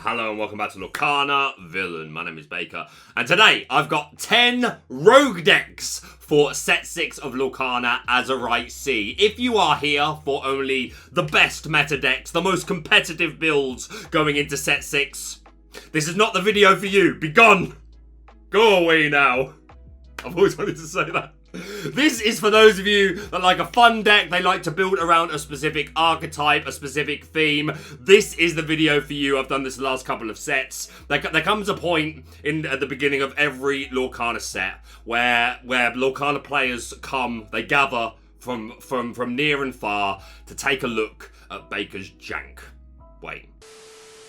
Hello and welcome back to Lorcana Villain. My name is Baker, and today I've got 10 rogue decks for set 6 of Lorcana Azurite Sea. If you are here for only the best meta decks, the most competitive builds going into set 6, this is not the video for you. Be gone! Go away now. I've always wanted to say that. This is for those of you that like a fun deck, they like to build around a specific archetype, a specific theme. This is the video for you. I've done this the last couple of sets. There comes a point at the beginning of every Lorcana set where Lorcana players come, they gather from near and far to take a look at Baker's jank. Wait.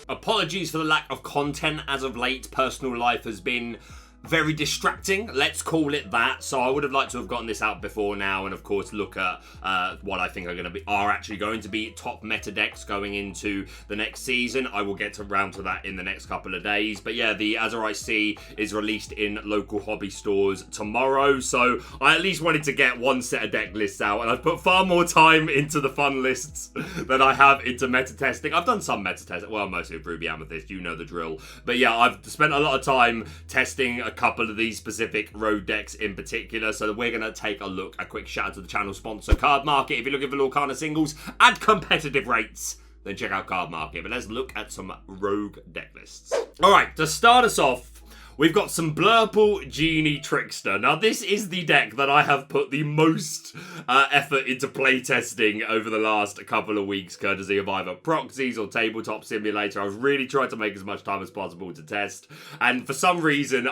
Apologies for the lack of content as of late. Personal life has been very distracting, let's call it that. So I would have liked to have gotten this out before now, and of course look at what I think are actually going to be top meta decks going into the next season. I will get around to that in the next couple of days. But yeah, the Azurite Sea is released in local hobby stores tomorrow, so I at least wanted to get one set of deck lists out, and I've put far more time into the fun lists than I have into meta testing. I've done some meta testing, well, mostly with Ruby Amethyst, you know the drill. But yeah, I've spent a lot of time testing a couple of these specific road decks in particular, so we're going to take a look. A quick shout out to the channel sponsor, Cardmarket. If you're looking for Lorcana singles at competitive rates, then check out Cardmarket. But let's look at some rogue deck lists. Alright, to start us off, we've got some Blurple Genie Trickster. Now, this is the deck that I have put the most effort into playtesting over the last couple of weeks, courtesy of either Proxies or Tabletop Simulator. I've really tried to make as much time as possible to test, and for some reason,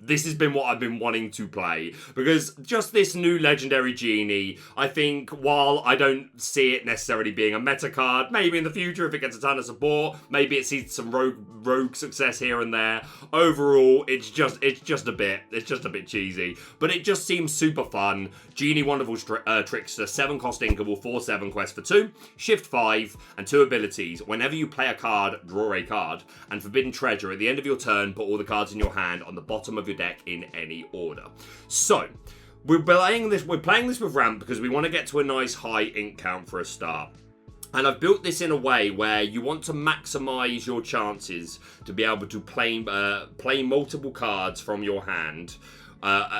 this has been what I've been wanting to play, because just this new Legendary Genie, I think, while I don't see it necessarily being a meta card, maybe in the future if it gets a ton of support, maybe it sees some rogue success here and there. Overall, it's just a bit cheesy, but it just seems super fun. Genie Wonderful Trickster, 7-cost inkable, 4/7 quest for 2, shift 5, and 2 abilities. Whenever you play a card, draw a card, and Forbidden Treasure at the end of your turn, put all the cards in your hand on the bottom of your deck in any order. So we're playing this with ramp because we want to get to a nice high ink count for a start. And I've built this in a way where you want to maximize your chances to be able to play multiple cards from your hand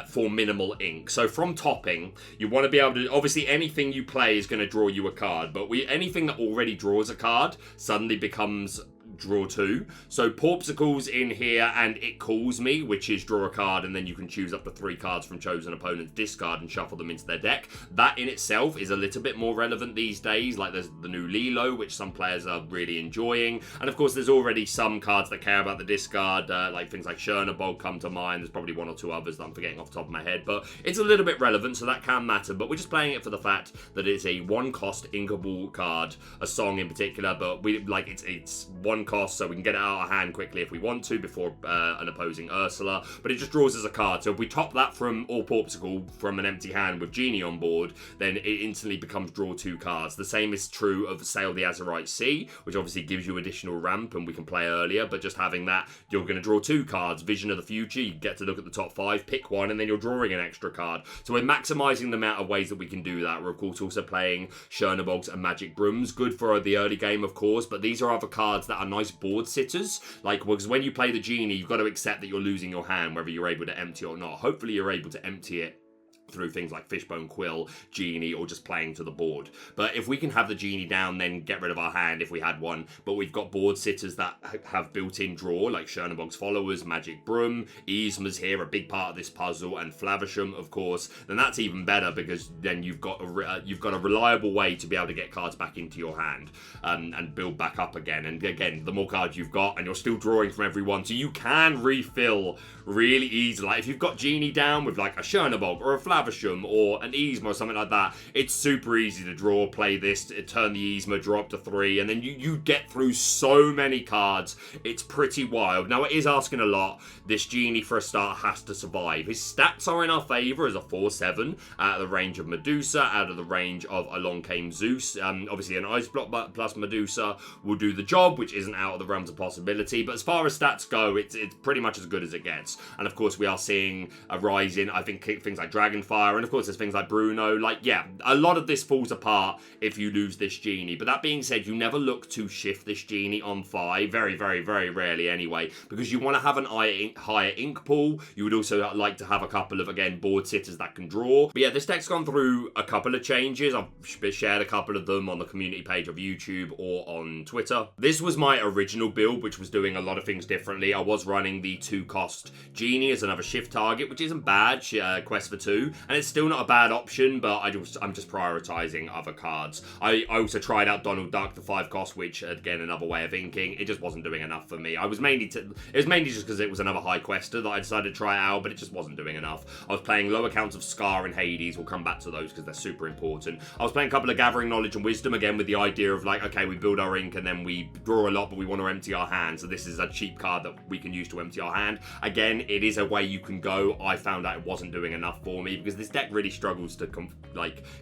for minimal ink. So from topping, you want to be able to, obviously anything you play is going to draw you a card, but anything that already draws a card suddenly becomes draw 2. So Porpsicle's in here, and It Calls Me, which is draw a card, and then you can choose up to 3 cards from chosen opponent's discard and shuffle them into their deck. That in itself is a little bit more relevant these days. Like there's the new Lilo, which some players are really enjoying, and of course there's already some cards that care about the discard, like things like Chernobog come to mind. There's probably 1 or 2 others that I'm forgetting off the top of my head, but it's a little bit relevant, so that can matter. But we're just playing it for the fact that it's a 1-cost inkable card, a song in particular, but it's 1 cost, so we can get it out of our hand quickly if we want to before an opposing Ursula, but it just draws us a card. So if we top that from all Porpsicle from an empty hand with Genie on board, then it instantly becomes draw 2 cards. The same is true of Sail the Azurite Sea, which obviously gives you additional ramp and we can play earlier, but just having that, you're going to draw 2 cards. Vision of the Future, you get to look at the top 5, pick one, and then you're drawing an extra card. So we're maximizing the amount of ways that we can do that. We're of course also playing Chernobogs and Magic Brooms, good for the early game of course, but these are other cards that are nice board sitters, because when you play the Genie, you've got to accept that you're losing your hand, whether you're able to empty or not. Hopefully you're able to empty it through things like Fishbone Quill, Genie, or just playing to the board. But if we can have the Genie down, then get rid of our hand if we had one. But we've got board sitters that have built-in draw, like Chernobog's Followers, Magic Broom, Yzma's here, a big part of this puzzle, and Flavisham, of course. Then that's even better, because then you've got a reliable way to be able to get cards back into your hand and build back up again. And again, the more cards you've got, and you're still drawing from everyone, so you can refill really easily. Like if you've got Genie down with like a Chernobog or a Flavisham or an Yzma or something like that, it's super easy to draw, play this, turn the Yzma, draw up to 3, and then you get through so many cards. It's pretty wild. Now, it is asking a lot. This Genie, for a start, has to survive. His stats are in our favour as a 4/7, out of the range of Medusa, out of the range of Along Came Zeus. Obviously, an Ice Block plus Medusa will do the job, which isn't out of the realms of possibility. But as far as stats go, it's pretty much as good as it gets. And of course, we are seeing a rise in, I think, things like Dragon Fire, and of course there's things like Bruno. Like, yeah, a lot of this falls apart if you lose this Genie. But that being said, you never look to shift this Genie on 5, very, very, very rarely anyway, because you want to have an higher ink pool. You would also like to have a couple of, again, board sitters that can draw. But yeah, this deck's gone through a couple of changes. I've shared a couple of them on the community page of YouTube or on Twitter. This was my original build, which was doing a lot of things differently. I was running the 2-cost Genie as another shift target, which isn't bad, quest for 2, and it's still not a bad option, but I'm just prioritizing other cards. I also tried out Donald Duck, the 5-cost, which, again, another way of inking. It just wasn't doing enough for me. It was mainly just because it was another high quester that I decided to try out, but it just wasn't doing enough. I was playing low accounts of Scar and Hades. We'll come back to those because they're super important. I was playing a couple of Gathering Knowledge and Wisdom, again, with the idea of like, okay, we build our ink and then we draw a lot, but we want to empty our hand. So this is a cheap card that we can use to empty our hand. Again, it is a way you can go. I found out it wasn't doing enough for me because this deck really struggles to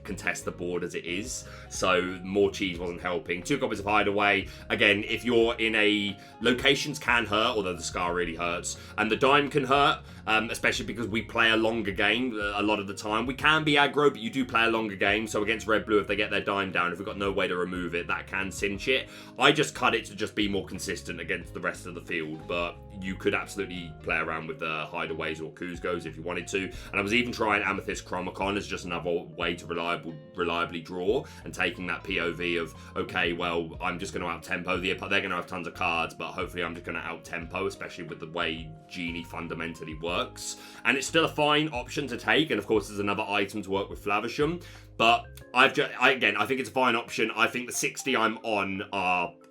contest the board as it is. So more cheese wasn't helping. 2 copies of Hideaway. Again, if you're in a... Locations can hurt, although the Scar really hurts. And the Dime can hurt, especially because we play a longer game a lot of the time. We can be aggro, but you do play a longer game. So against Red-Blue, if they get their Dime down, if we've got no way to remove it, that can cinch it. I just cut it to just be more consistent against the rest of the field, but you could absolutely play around with the Hideaways or Kuzgos if you wanted to. And I was even trying Amethyst Chromicon as just another way to reliably draw, and taking that POV of, okay, well, I'm just going to out-tempo. They're going to have tons of cards, but hopefully I'm just going to out-tempo, especially with the way Genie fundamentally works. And it's still a fine option to take, and of course there's another item to work with Flavisham. But I think it's a fine option. I think the 60 I'm on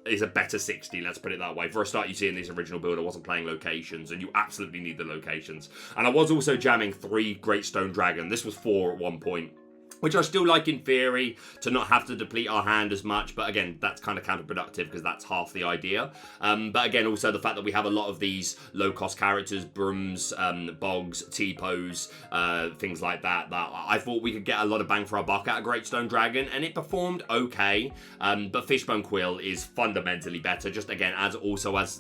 is a better 60, let's put it that way. For a start, you see in this original build, I wasn't playing locations, and you absolutely need the locations. And I was also jamming 3 Great Stone Dragon. This was 4 at one point, which I still like in theory, to not have to deplete our hand as much. But again, that's kind of counterproductive because that's half the idea. But again, also the fact that we have a lot of these low-cost characters, Brooms, Bogs, T-Pose, things like that I thought we could get a lot of bang for our buck out of Great Stone Dragon, and it performed okay. But Fishbone Quill is fundamentally better, just again, as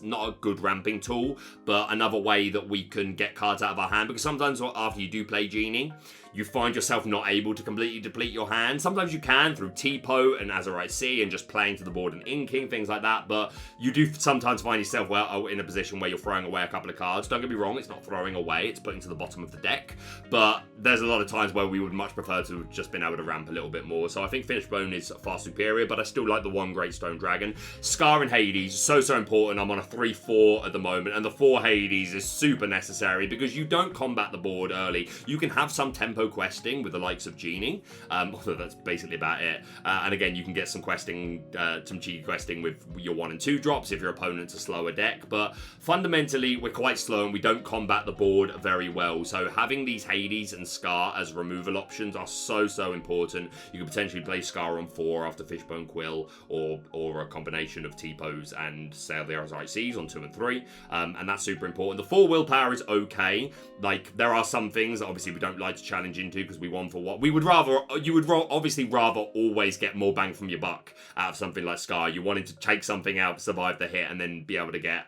not a good ramping tool, but another way that we can get cards out of our hand, because sometimes after you do play Genie, you find yourself not able to completely deplete your hand. Sometimes you can through T-Po and Azurite Sea and just playing to the board and inking, things like that. But you do sometimes find yourself in a position where you're throwing away a couple of cards. Don't get me wrong, it's not throwing away, it's putting to the bottom of the deck. But there's a lot of times where we would much prefer to have just been able to ramp a little bit more. So I think Fishbone is far superior, but I still like the 1 Great Stone Dragon. Scar and Hades, so important. I'm on a 3-4 at the moment, and the 4 Hades is super necessary because you don't combat the board early. You can have some tempo questing with the likes of Genie, although that's basically about it. And again, you can get some questing, some cheeky questing with your 1 and 2 drops if your opponent's a slower deck. But fundamentally, we're quite slow and we don't combat the board very well. So having these Hades and Scar as removal options are so important. You could potentially play Scar on 4 after Fishbone Quill, or a combination of T-Pose and Sail the Azurite Seas on 2 and 3. And that's super important. The 4 willpower is okay. Like, there are some things that obviously we don't like to challenge into because we won for what we would rather. You would obviously rather always get more bang from your buck out of something like Scar. You wanted to take something out, survive the hit, and then be able to get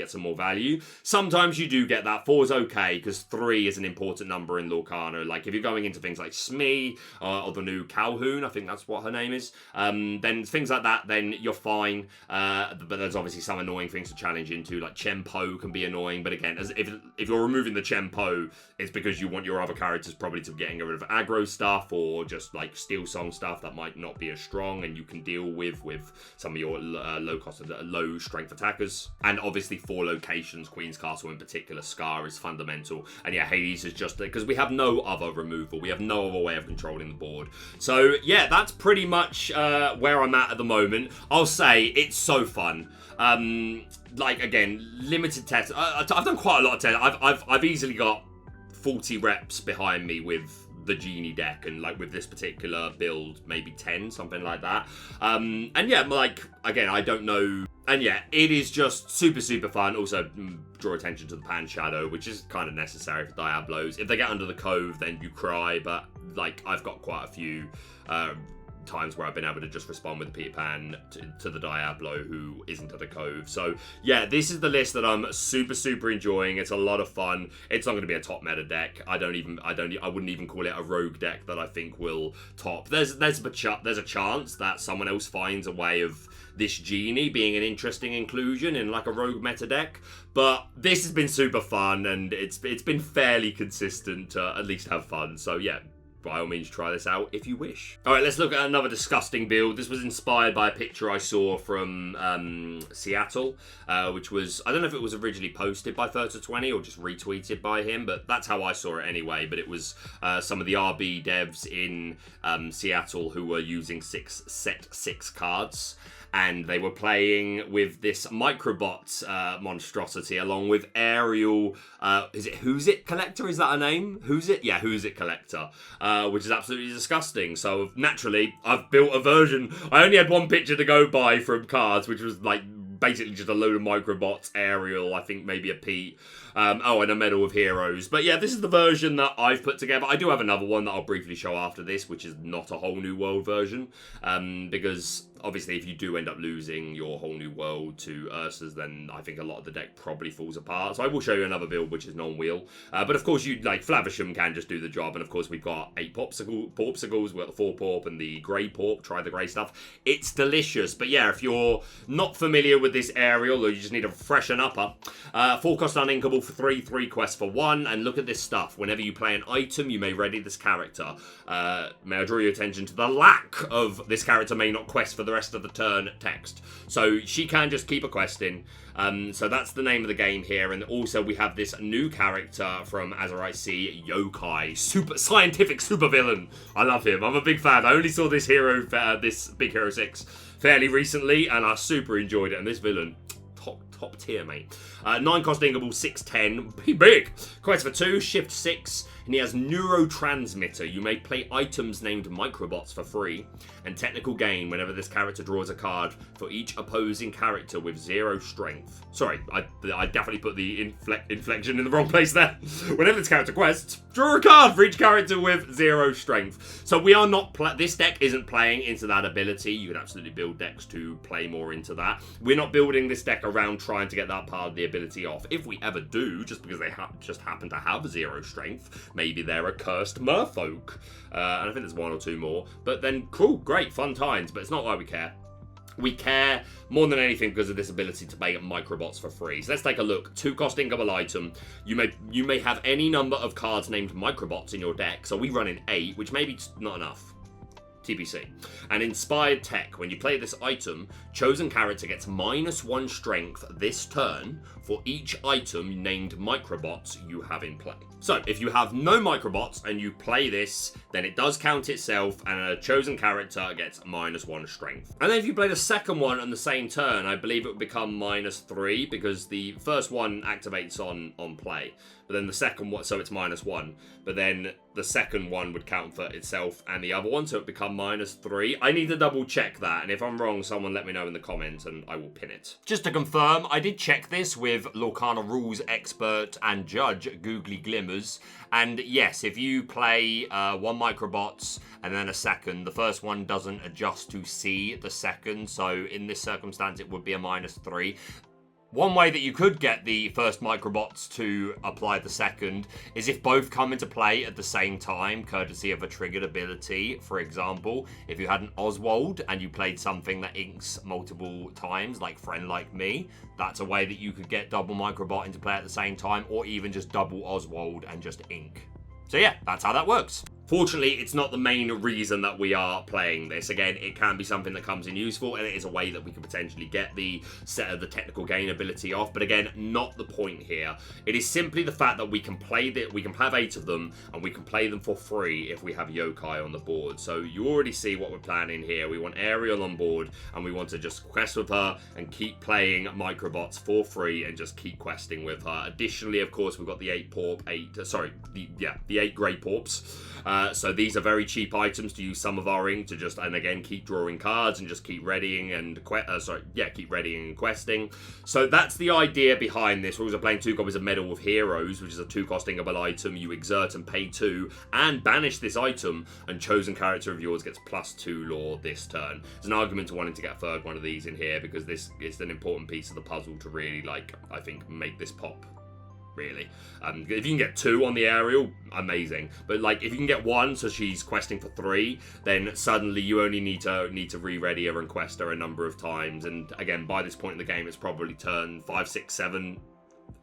some more value. Sometimes you do get that. 4 is okay because 3 is an important number in Lorcana. Like if you're going into things like Smee or the new Calhoun, I think that's what her name is. Then things like that, then you're fine. But there's obviously some annoying things to challenge into, like Chempo can be annoying. But again, if you're removing the Chempo, it's because you want your other characters probably to be getting rid of aggro stuff or just like Steel Song stuff that might not be as strong, and you can deal with some of your low strength attackers. And obviously 4 locations, Queen's Castle in particular, Scar is fundamental. And yeah, Hades is just because we have no other removal, we have no other way of controlling the board. So yeah, that's pretty much where I'm at the moment. I'll say it's so fun. Like again, limited tests. I've done quite a lot of tests. I've easily got 40 reps behind me with the Genie deck, and like with this particular build, maybe 10, something like that. And yeah, like again, I don't know. And yeah, it is just super fun. Also, draw attention to the Pan Shadow, which is kind of necessary for Diablos. If they get under the Cove, then you cry. But like, I've got quite a few times where I've been able to just respond with the Peter Pan to the Diablo who isn't at a cove. So yeah, this is the list that I'm super enjoying. It's a lot of fun. It's not going to be a top meta deck. I wouldn't even call it a rogue deck that I think will top. There's a chance that someone else finds a way of this Genie being an interesting inclusion in like a rogue meta deck, but this has been super fun and it's been fairly consistent to at least have fun. So yeah, by all means try this out if you wish. Alright, let's look at another disgusting build. This was inspired by a picture I saw from Seattle, which was, I don't know if it was originally posted by Furter20 or just retweeted by him, but that's how I saw it anyway. But it was some of the RB devs in Seattle who were using set 6 cards. And they were playing with this Microbot monstrosity along with Ariel, is it Who's It Collector? Is that a name? Who's It? Yeah, Who's It Collector, which is absolutely disgusting. So naturally, I've built a version. I only had one picture to go by from cards, which was like basically just a load of Microbots, Ariel, I think maybe a Pete, and a Medal of Heroes. But yeah, this is the version that I've put together. I do have another one that I'll briefly show after this, which is not a whole new world version, because obviously if you do end up losing your whole new world to Ursa's, then I think a lot of the deck probably falls apart. So I will show you another build which is non-wheel. But of course, you like Flavisham can just do the job. And of course, we've got 8 Porpsicles, we've got the 4 Porp and the Grey Porp. Try the grey stuff. It's delicious. But yeah, if you're not familiar with this Ariel, or you just need a freshen upper, 4 cost uninkable for 3 quests for 1. And look at this stuff. Whenever you play an item, you may ready this character. May I draw your attention to the lack of this character may not quest for the rest of the turn text. So she can just keep a quest in. So that's the name of the game here. And also we have this new character from Azurite Sea, Yokai, scientific super villain. I love him. I'm a big fan. I only saw this hero, this Big Hero 6 fairly recently, and I super enjoyed it. And this villain, top tier, mate. 9 cost inkable, 6/10. Big. Quest for 2, shift 6. And he has Neurotransmitter. You may play items named Microbots for free, and technical gain whenever this character draws a card for each opposing character with 0 strength. Sorry, I definitely put the inflection in the wrong place there. Whenever this character quests, draw a card for each character with 0 strength. So we are not, this deck isn't playing into that ability. You can absolutely build decks to play more into that. We're not building this deck around trying to get that part of the ability off. If we ever do, just because they just happen to have 0 strength, maybe they're a cursed merfolk. And I think there's 1 or 2 more. But then, cool, great, fun times. But it's not why we care. We care more than anything because of this ability to make Microbots for free. So let's take a look. 2 cost inkable item. You may have any number of cards named Microbots in your deck. So we run in 8, which may be not enough. TBC. And inspired tech. When you play this item, chosen character gets -1 strength this turn for each item named Microbots you have in play. So if you have no Microbots and you play this, then it does count itself and a chosen character gets -1 strength. And then if you play the second one on the same turn, I believe it would become -3 because the first one activates on play. But then the second one, so it's -1. But then the second one would count for itself and the other one, so it would become -3. I need to double check that, and if I'm wrong, someone let me know in the comments and I will pin it. Just to confirm, I did check this with Lorcana rules expert and judge Googly Glimmers, and yes, if you play 1 Microbots and then a second, the first one doesn't adjust to see the second, so in this circumstance it would be a -3. One way that you could get the first Microbots to apply the second is if both come into play at the same time, courtesy of a triggered ability. For example, if you had an Oswald and you played something that inks multiple times, like Friend Like Me, that's a way that you could get double Microbot into play at the same time, or even just double Oswald and just ink. So yeah, that's how that works. Fortunately, it's not the main reason that we are playing this. Again, it can be something that comes in useful, and it is a way that we can potentially get the set of the technical gain ability off. But again, not the point here. It is simply the fact that we can play that we can have 8 of them, and we can play them for free if we have Yokai on the board. So you already see what we're planning here. We want Ariel on board, and we want to just quest with her and keep playing Microbots for free and just keep questing with her. Additionally, of course, we've got the 8 Porp, the 8 Grey Porps. So these are very cheap items to use some of our ink to just, and again, keep drawing cards and just keep readying and keep readying and questing. So that's the idea behind this. We're also playing 2 copies of Medal of Heroes, which is a 2-cost inkable item. You exert and pay 2 and banish this item, and chosen character of yours gets +2 lore this turn. There's an argument to wanting to get a third one of these in here because this is an important piece of the puzzle to really, like, I think, make this pop. Really. If you can get 2 on the Ariel, amazing. But like, if you can get 1, so she's questing for 3, then suddenly you only need to re-ready her and quest her a number of times. And again, by this point in the game, it's probably turn 5, 6, 7,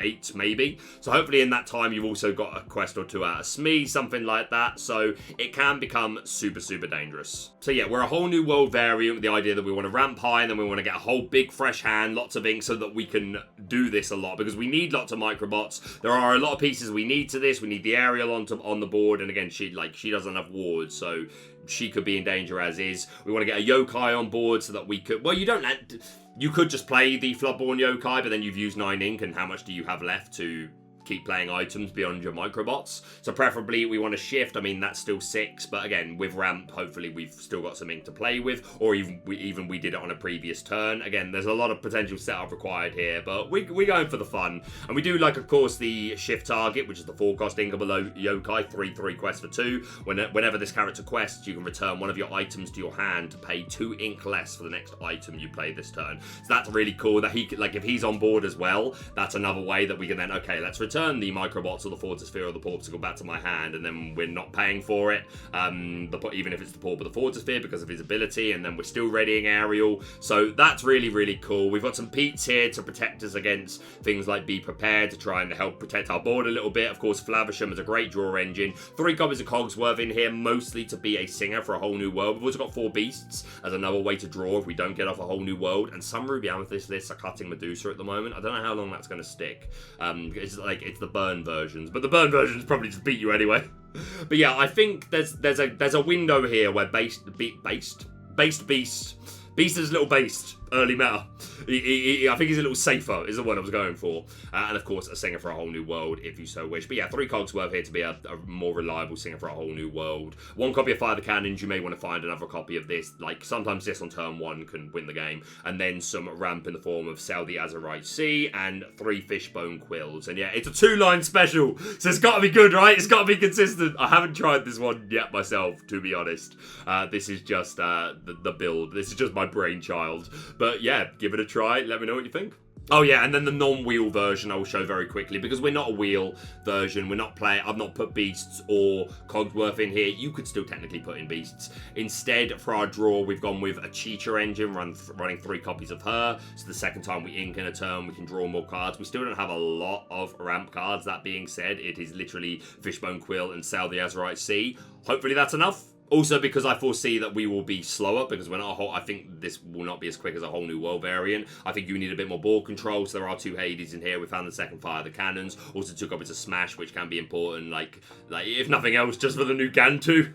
8 maybe. So hopefully in that time you've also got a quest or 2 out of Smee, something like that. So it can become super, super dangerous. So yeah, we're a whole new world variant with the idea that we want to ramp high and then we want to get a whole big fresh hand, lots of ink, so that we can do this a lot, because we need lots of microbots. There are a lot of pieces we need to this. We need the Ariel on the board, and again, she doesn't have wards, so she could be in danger as is. We want to get a yokai on board so that we could, well, you could just play the Floodborn yokai, but then you've used 9 ink, and how much do you have left to keep playing items beyond your microbots? So preferably we want to shift. I mean, that's still 6, but again, with ramp, hopefully we've still got some ink to play with, or even we did it on a previous turn. Again, there's a lot of potential setup required here, but we're going for the fun. And we do like, of course, the shift target, which is the 4-cost inkable yokai, 3/3 quest for 2. Whenever this character quests, you can return one of your items to your hand to pay 2 ink less for the next item you play this turn. So that's really cool that he could, like, if he's on board as well, that's another way that we can then, okay, let's return the microbots or the Fortisphere or the Porticle back to my hand, and then we're not paying for it, even if it's the Pauper or the Fortisphere, because of his ability, and then we're still readying Ariel. So that's really, really cool. We've got some Peats here to protect us against things like Be Prepared, to try and help protect our board a little bit. Of course, Flavisham is a great draw engine. 3 copies of Cogsworth in here, mostly to be a singer for a whole new world. We've also got 4 Beasts as another way to draw if we don't get off a whole new world, and some Ruby Amethyst lists are cutting Medusa at the moment. I don't know how long that's going to stick. It's the burn versions, but the burn versions probably just beat you anyway. But yeah, I think there's a window here where Beast is a little based early meta. I think he's a little safer, is the word I was going for. And of course, a singer for a whole new world, if you so wish. But yeah, 3 Cogsworth here to be a more reliable singer for a whole new world. 1 copy of Fire the Cannons, you may want to find another copy of this. Like, sometimes this on turn 1 can win the game. And then some ramp in the form of Sail the Azurite Sea and 3 Fishbone Quills. And yeah, it's a 2-line special, so it's got to be good, right? It's got to be consistent. I haven't tried this one yet myself, to be honest. This is just the build. This is just my brainchild. But yeah, give it a try. Let me know what you think. Oh yeah, and then the non-wheel version I will show very quickly, because we're not a wheel version. We're not playing. I've not put Beasts or Cogsworth in here. You could still technically put in Beasts. Instead, for our draw, we've gone with a Cheetah engine, running 3 copies of her. So the second time we ink in a turn, we can draw more cards. We still don't have a lot of ramp cards. That being said, it is literally Fishbone Quill and Sail the Azurite Sea. Hopefully that's enough. Also, because I foresee that we will be slower, because we're not I think this will not be as quick as a whole new world variant. I think you need a bit more board control, so there are 2 Hades in here. We found the second Fire the Cannons. Also 2 copies of Smash, which can be important, like if nothing else, just for the new Gantu.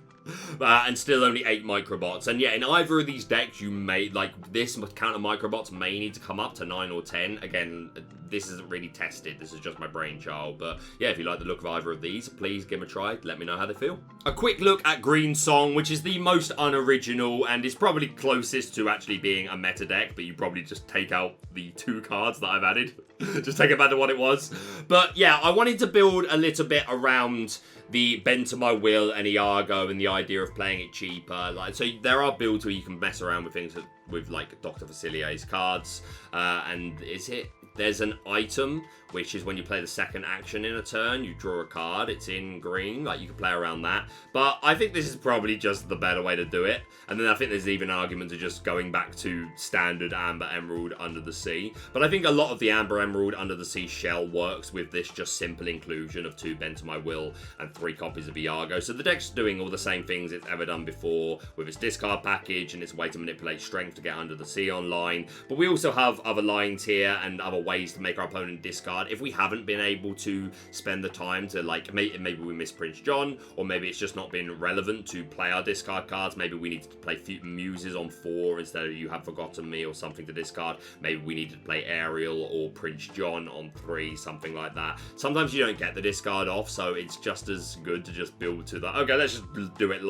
And still only 8 microbots. And yeah, in either of these decks, you may, like, this counter microbots may need to come up to 9 or 10. Again, this isn't really tested. This is just my brainchild. But yeah, if you like the look of either of these, please give them a try. Let me know how they feel. A quick look at GreenSong, which is the most unoriginal and is probably closest to actually being a meta deck, but you probably just take out the 2 cards that I've added. Just take it back to what it was. But yeah, I wanted to build a little bit around the Bend to My Will and Iago and the idea of playing it cheaper. So there are builds where you can mess around with things with like Dr. Facilier's cards. And there's an item, which is when you play the second action in a turn, you draw a card. It's in green, like you can play around that. But I think this is probably just the better way to do it. And then I think there's even an argument to just going back to standard Amber Emerald Under the Sea. But I think a lot of the Amber Emerald Under the Sea shell works with this just simple inclusion of 2 Bend to My Will and 3 copies of Iago. So the deck's doing all the same things it's ever done before with its discard package and its way to manipulate strength to get Under the Sea online. But we also have other lines here and other ways to make our opponent discard discard if we haven't been able to spend the time to, like, maybe we miss Prince John, or maybe it's just not been relevant to play our discard cards. Maybe we need to play Muses on 4 instead of You Have Forgotten Me or something to discard. Maybe we need to play Ariel or Prince John on 3, something like that. Sometimes you don't get the discard off, so it's just as good to just build to that. Okay, let's just do it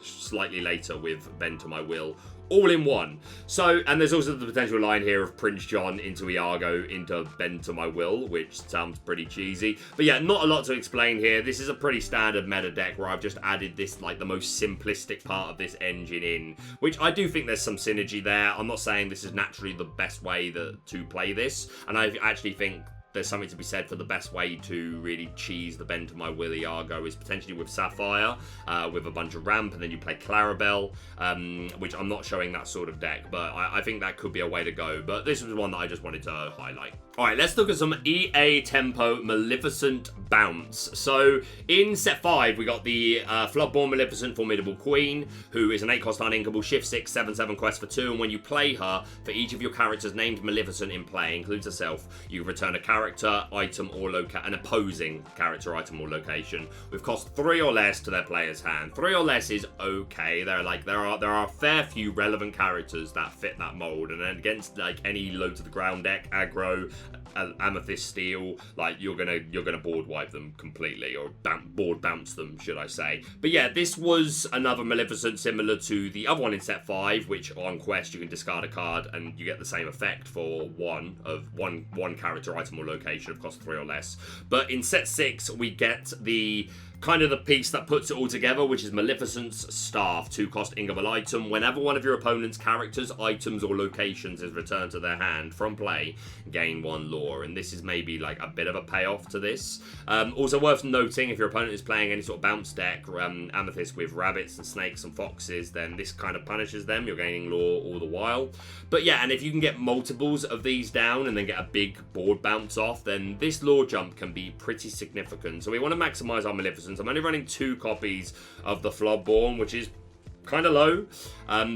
slightly later with Bend to My Will, all in one. So, and there's also the potential line here of Prince John into Iago into Bend to My Will, which sounds pretty cheesy. But yeah, not a lot to explain here. This is a pretty standard meta deck where I've just added this, like, the most simplistic part of this engine in, which I do think there's some synergy there. I'm not saying this is naturally the best way to play this, and I actually think there's something to be said for the best way to really cheese the Bend to My Will Iago is potentially with Sapphire, with a bunch of ramp, and then you play Clarabelle, which I'm not showing that sort of deck, but I think that could be a way to go. But this was one that I just wanted to highlight. Alright, let's look at some EA Tempo Maleficent Bounce. So, in set 5, we got the Floodborn Maleficent Formidable Queen, who is an 8-cost uninkable, shift 6, 7/7 quest for 2, and when you play her, for each of your characters named Maleficent in play, includes herself, you return a character, item, or an opposing character, item, or location with cost 3 or less to their player's hand. 3 or less is okay. There are a fair few relevant characters that fit that mold, and then against, like, any low to the ground deck, aggro, Amethyst Steel, like, you're gonna board wipe them completely, or board bounce them, should I say. But yeah, this was another Maleficent similar to the other one in set 5, which on quest you can discard a card and you get the same effect for one character, item, or location of cost 3 or less. But in set 6 we get the kind of the piece that puts it all together, which is Maleficent's Staff, 2-cost ingable item. Whenever one of your opponent's characters, items, or locations is returned to their hand from play, gain 1 lore. And this is maybe like a bit of a payoff to this. Also worth noting, if your opponent is playing any sort of bounce deck, Amethyst with rabbits and snakes and foxes, then this kind of punishes them. You're gaining lore all the while. But yeah, and if you can get multiples of these down and then get a big board bounce off, then this lore jump can be pretty significant. So we want to maximize our Maleficent. I'm only running 2 copies of the Floodborn, which is kind of low,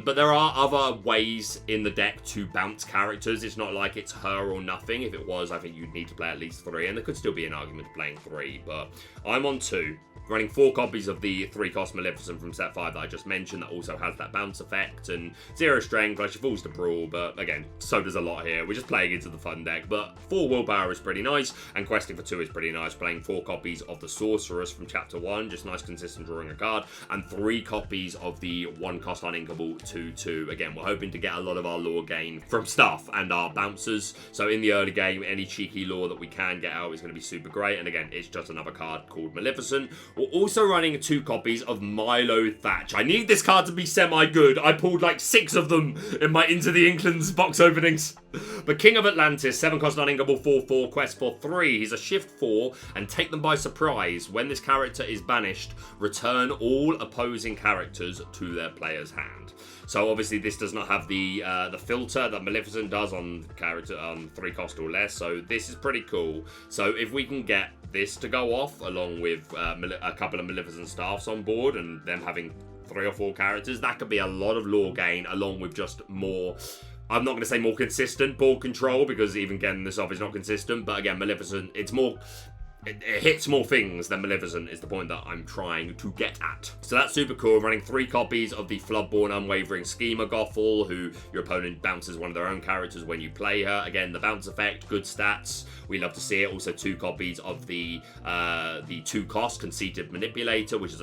but there are other ways in the deck to bounce characters. It's not like it's her or nothing. If it was, I think you'd need to play at least 3, and there could still be an argument of playing 3, but I'm on 2. Running 4 copies of the 3-cost Maleficent from set 5 that I just mentioned that also has that bounce effect, and 0 strength, like she falls to brawl, but again, so does a lot here. We're just playing into the fun deck, but 4 willpower is pretty nice, and questing for 2 is pretty nice. Playing 4 copies of the Sorceress from chapter 1, just nice consistent drawing a card, and 3 copies of the 1-cost uninkable 2/2. Again, we're hoping to get a lot of our lore gain from stuff and our bouncers, so in the early game, any cheeky lore that we can get out is going to be super great, and again, it's just another card called Maleficent. We're also running 2 copies of Milo Thatch. I need this card to be semi-good. I pulled like 6 of them in my Into the Inklands box openings. But King of Atlantis, 7-cost uninkable 4/4, quest for 3. He's a shift 4 and take them by surprise. When this character is banished, return all opposing characters to their player's hand. So obviously this does not have the filter that Maleficent does on character 3-cost or less. So this is pretty cool. So if we can get this to go off along with a couple of Maleficent staffs on board and them having 3 or 4 characters, that could be a lot of lore gain along with just more, I'm not going to say more consistent board control, because even getting this off is not consistent, but again, Maleficent, it hits more things than Maleficent is the point that I'm trying to get at. So that's super cool. Running 3 copies of the Floodborn Unwavering Schemer Gothel, who your opponent bounces one of their own characters when you play her. Again, the bounce effect, good stats. We love to see it. Also 2 copies of the 2-cost Conceited Manipulator, which is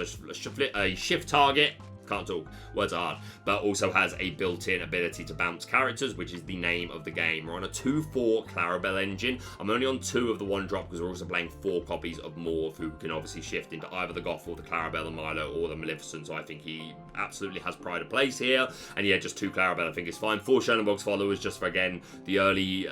a shift target. Can't talk, words are hard, but also has a built-in ability to bounce characters, which is the name of the game. We're on a 2/4 Clarabelle engine. I'm only on 2 of the 1-drop because we're also playing 4 copies of Morph, who can obviously shift into either the Gothel, the Clarabelle, the Milo, or the Maleficent, so I think he absolutely has pride of place here. And yeah, just 2 Clarabelle I think is fine. 4 Shannon Box followers just for, again, the early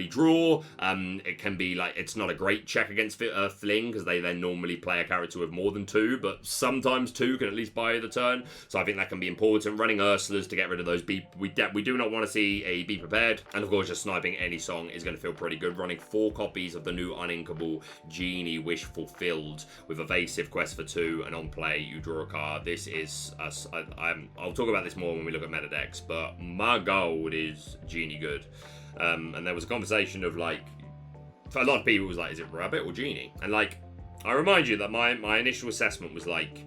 draw. It can be like, it's not a great check against Fling, because they then normally play a character with more than 2, but sometimes 2 can at least buy the turn. So I think that can be important. Running Ursulas to get rid of those we do not want to see a Be Prepared. And of course, just sniping any song is going to feel pretty good. Running 4 copies of the new uninkable Genie Wish Fulfilled with evasive quest for 2, and on play you draw a card. This is I'll talk about this more when we look at meta decks, but my god is Genie good. And there was a conversation of like, for a lot of people, it was like, is it Rabbit or Genie? And like, I remind you that my initial assessment was like,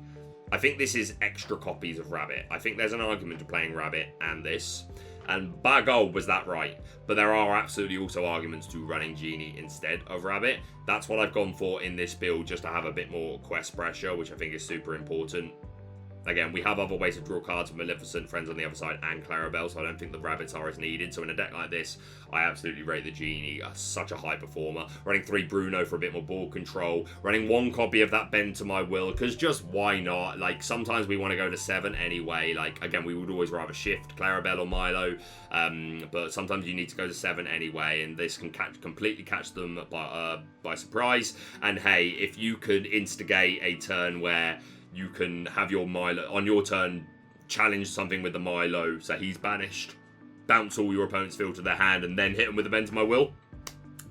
I think this is extra copies of Rabbit. I think there's an argument to playing Rabbit and this. And by gold was that right. But there are absolutely also arguments to running Genie instead of Rabbit. That's what I've gone for in this build, just to have a bit more quest pressure, which I think is super important. Again, we have other ways to draw cards with Maleficent, Friends on the Other Side, and Clarabelle, so I don't think the Rabbits are as needed. So in a deck like this, I absolutely rate the Genie as such a high performer. Running 3 Bruno for a bit more ball control. Running 1 copy of that Bend to My Will, because just why not? Like, sometimes we want to go to 7 anyway. Like, again, we would always rather shift Clarabelle or Milo, but sometimes you need to go to 7 anyway, and this can completely catch them by surprise. And hey, if you could instigate a turn where you can have your Milo, on your turn, challenge something with the Milo, so he's banished, bounce all your opponent's field to their hand, and then hit them with the Bend to My Will.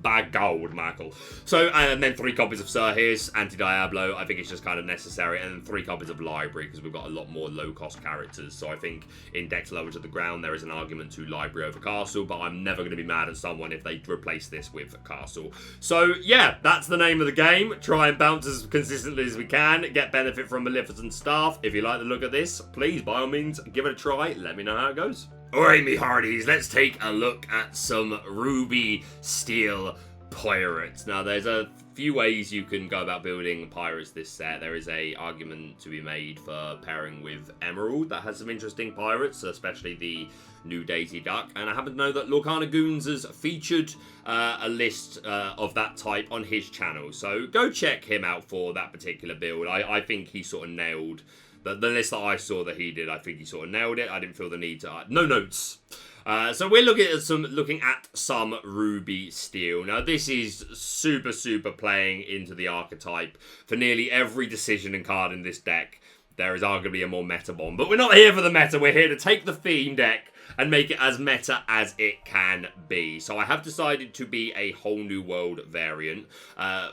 Bag gold, Michael. So, and then 3 copies of Sir Here's Anti-Diablo. I think it's just kind of necessary. And then 3 copies of Library, because we've got a lot more low-cost characters. So I think in decks lower to the ground, there is an argument to Library over Castle, but I'm never going to be mad at someone if they replace this with Castle. So, yeah, that's the name of the game. Try and bounce as consistently as we can. Get benefit from Maleficent staff. If you like the look at this, please, by all means, give it a try. Let me know how it goes. Alright, me hearties, let's take a look at some Ruby Steel Pirates. Now, there's a few ways you can go about building pirates this set. There is a argument to be made for pairing with Emerald that has some interesting pirates, especially the new Daisy Duck. And I happen to know that Lorcana Goons has featured a list of that type on his channel. So go check him out for that particular build. I think he sort of nailed the list that I saw that he did. I think he sort of nailed it. I didn't feel the need to... no notes. So we're looking at some Ruby Steel. Now, this is super playing into the archetype. For nearly every decision and card in this deck, there is arguably a more meta bomb. But we're not here for the meta. We're here to take the theme deck and make it as meta as it can be. So I have decided to be a whole new world variant.